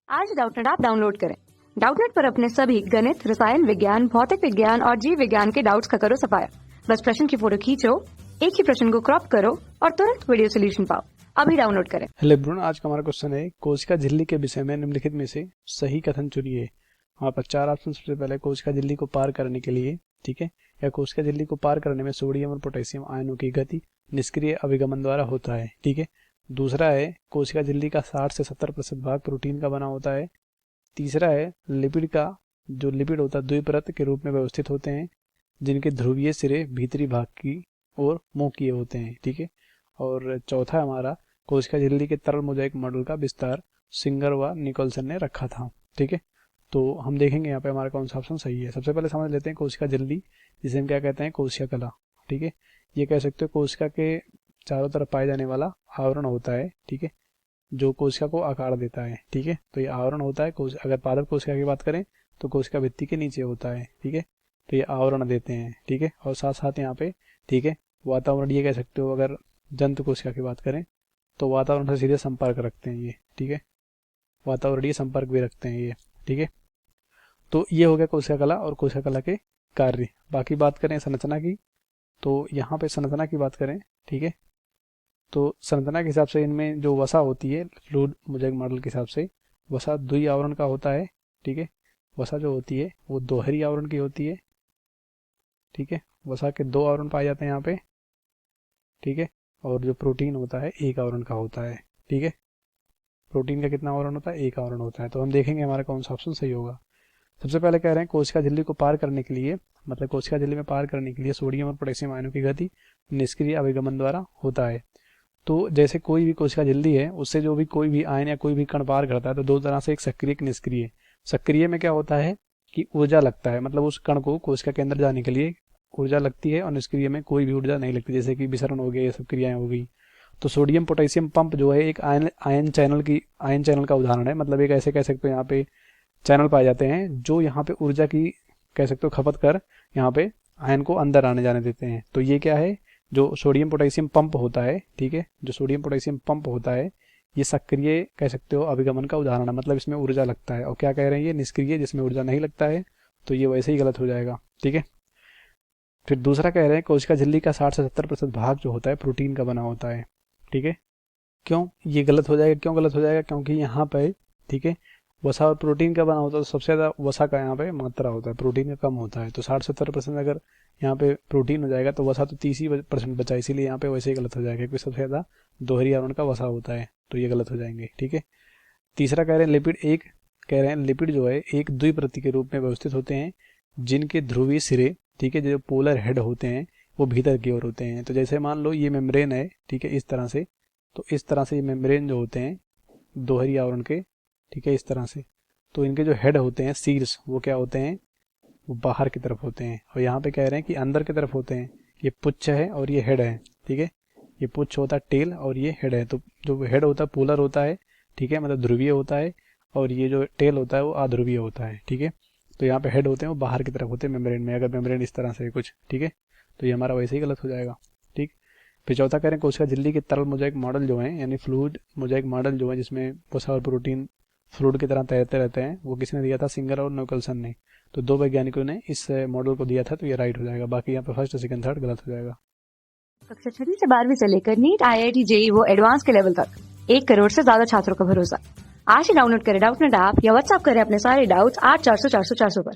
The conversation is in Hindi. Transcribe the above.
आज डाउटनेट ऐप डाउनलोड करें। डाउटनेट पर अपने सभी गणित, रसायन विज्ञान, भौतिक विज्ञान और जीव विज्ञान के डाउट्स का करो सफाया। बस प्रश्न की फोटो खींचो, एक ही प्रश्न को क्रॉप करो और तुरंत वीडियो सोल्यूशन पाओ। अभी डाउनलोड करें। हेलो एवरीवन, आज का हमारा क्वेश्चन है कोशिका झिल्ली के विषय में निम्नलिखित में से सही कथन चुनिए। वहाँ पर चार ऑप्शन। सबसे पहले कोशिका झिल्ली को पार करने के लिए, ठीक है, या कोशिका झिल्ली को पार करने में सोडियम और पोटेशियम आयनों की गति निष्क्रिय अभिगमन द्वारा होता है, ठीक है। दूसरा है कोशिका झिल्ली का 60 से 70% भाग प्रोटीन का बना होता है। तीसरा है लिपिड का जो लिपिड होता है द्विपरत के रूप में व्यवस्थित होते हैं, जिनके ध्रुवीय सिरे भीतरी भाग की ओर मुंह किए होते हैं, ठीक है। और चौथा हमारा कोशिका झिल्ली के तरल मोजाइक मॉडल का विस्तार सिंगर व निकोलसन ने रखा था, ठीक है। तो हम देखेंगे यहाँ पे हमारा कौन सा ऑप्शन सही है। सबसे पहले समझ लेते हैं कोशिका झिल्ली, जिसे हम क्या कहते हैं, कोशिका कला, ठीक है। ये कह सकते हो कोशिका के चारों तरफ पाए जाने वाला आवरण होता है, ठीक है, जो कोशिका को आकार देता है, ठीक है। तो ये आवरण होता है। अगर पादप कोशिका की बात करें तो कोशिका भित्ति के नीचे होता है, ठीक है। तो ये आवरण देते हैं, ठीक है। और साथ साथ यहाँ पे, ठीक है, वातावरण ये कह सकते हो। अगर जंतु कोशिका की बात करें तो वातावरण से सीधे संपर्क रखते हैं ये, ठीक है, वातावरणीय संपर्क भी रखते हैं ये, ठीक है। तो ये हो गया कोशिका कला और कोशिका कला के कार्य। बाकी बात करें संरचना की, तो यहाँ पे संरचना की बात करें, ठीक है, तो संरचना के हिसाब से इनमें जो वसा होती है फ्लूइड मोजाइक मॉडल के हिसाब से वसा द्वि आवरण का होता है, ठीक है। वसा जो होती है वो दोहरी आवरण की होती है, ठीक है। वसा के दो आवरण पाए जाते हैं यहाँ पे, ठीक है। और जो प्रोटीन होता है एक आवरण का होता है, ठीक है। प्रोटीन का कितना आवरण होता है, एक आवरण होता है। तो हम देखेंगे हमारा कौन सा ऑप्शन सही होगा। सबसे पहले कह रहे हैं कोशिका झिल्ली को पार करने के लिए, मतलब कोशिका झिल्ली में पार करने के लिए सोडियम और पोटेशियम आयनों की गति निष्क्रिय अभिगमन द्वारा होता है। तो जैसे कोई भी कोशिका झिल्ली है, उससे जो भी कोई भी आयन या कोई भी कण पार करता है तो दो तरह से, एक सक्रिय एक निष्क्रिय। सक्रिय में क्या होता है कि ऊर्जा लगता है, मतलब उस कण को कोशिका के अंदर जाने के लिए ऊर्जा लगती है, और निष्क्रिय में कोई भी ऊर्जा नहीं लगती, जैसे कि विसरण हो गया, ये सब क्रियाएं हो गई। तो सोडियम पोटेशियम पंप जो है एक आयन चैनल का उदाहरण है। मतलब एक ऐसे कह सकते हो यहाँ पे चैनल पाए जाते हैं जो यहाँ पे ऊर्जा की कह सकते हो खपत कर यहाँ पे आयन को अंदर आने जाने देते हैं। तो ये क्या है, जो सोडियम पोटेशियम पंप होता है, ठीक है, जो सोडियम पोटेशियम पंप होता है ये सक्रिय कह सकते हो अभिगमन का उदाहरण है। मतलब इसमें ऊर्जा लगता है। और क्या कह रहे हैं, ये निष्क्रिय जिसमें ऊर्जा नहीं लगता है, तो ये वैसे ही गलत हो जाएगा, ठीक है। फिर दूसरा कह रहे हैं कोशिका झिल्ली का 60 से 70% भाग जो होता है प्रोटीन का बना होता है, ठीक है। क्यों ये गलत हो जाएगा, क्यों गलत हो जाएगा, क्योंकि यहाँ पे, ठीक है, वसा और प्रोटीन का बना होता है तो सबसे ज़्यादा वसा का यहाँ पे मात्रा होता है, प्रोटीन का कम होता है। तो 60-70% अगर यहाँ पे प्रोटीन हो जाएगा तो वसा तो 30% बचा, इसीलिए यहाँ पे वैसे ही गलत हो जाएगा, क्योंकि सबसे ज़्यादा दोहरी आवरण का वसा होता है, तो ये गलत हो जाएंगे, ठीक है। तीसरा कह रहे हैं लिपिड कह रहे हैं लिपिड जो है एक द्विप्रति के रूप में व्यवस्थित होते हैं, जिनके ध्रुवीय सिरे, ठीक है, जो पोलर हेड होते हैं वो भीतर की ओर होते हैं। तो जैसे मान लो ये मेम्ब्रेन है, ठीक है, इस तरह से, तो इस तरह से ये मेम्ब्रेन जो होते हैं दोहरी आवरण के, ठीक है, इस तरह से, तो इनके जो हेड होते हैं शीर्ष, वो क्या होते हैं, वो बाहर की तरफ होते हैं। और यहाँ पे कह रहे हैं कि अंदर की तरफ होते हैं। ये पुच्छ है और ये हेड है, ठीक है, ये पुच्छ होता है टेल और ये हेड है। तो जो हेड होता है पोलर होता है, ठीक है, मतलब ध्रुवीय होता है, और ये जो टेल होता है वो अध्रुवीय होता है, ठीक है। तो यहाँ पे हेड होते हैं वो बाहर की तरफ होते हैं मेम्ब्रेन में, अगर मेम्ब्रेन इस तरह से है कुछ, ठीक है, तो ये हमारा वैसे ही गलत हो जाएगा, ठीक। फिर चौथा कह रहे हैं कोशिका झिल्ली के तरल मोजाइक मॉडल जो है, यानी फ्लूइड मोजाइक मॉडल जो है, जिसमें वसा और प्रोटीन फ्लूइड की तरह तैरते रहते हैं, वो किसने दिया था, सिंगर और निकोलसन ने। तो दो वैज्ञानिकों ने इस मॉडल को दिया था, तो ये राइट हो जाएगा। बाकी यहाँ पे फर्स्ट सेकंड थर्ड गलत हो जाएगा। कक्षा 6 से 12वीं से लेकर नीट, IIT, JEE वो एडवांस के लेवल तक 1 करोड़ से ज्यादा छात्रों का भरोसा। आज ही डाउनलोड करें डाउटनेट ऐप या व्हाट्सएप करें अपने सारे डाउट्स 8400 400 400 पर।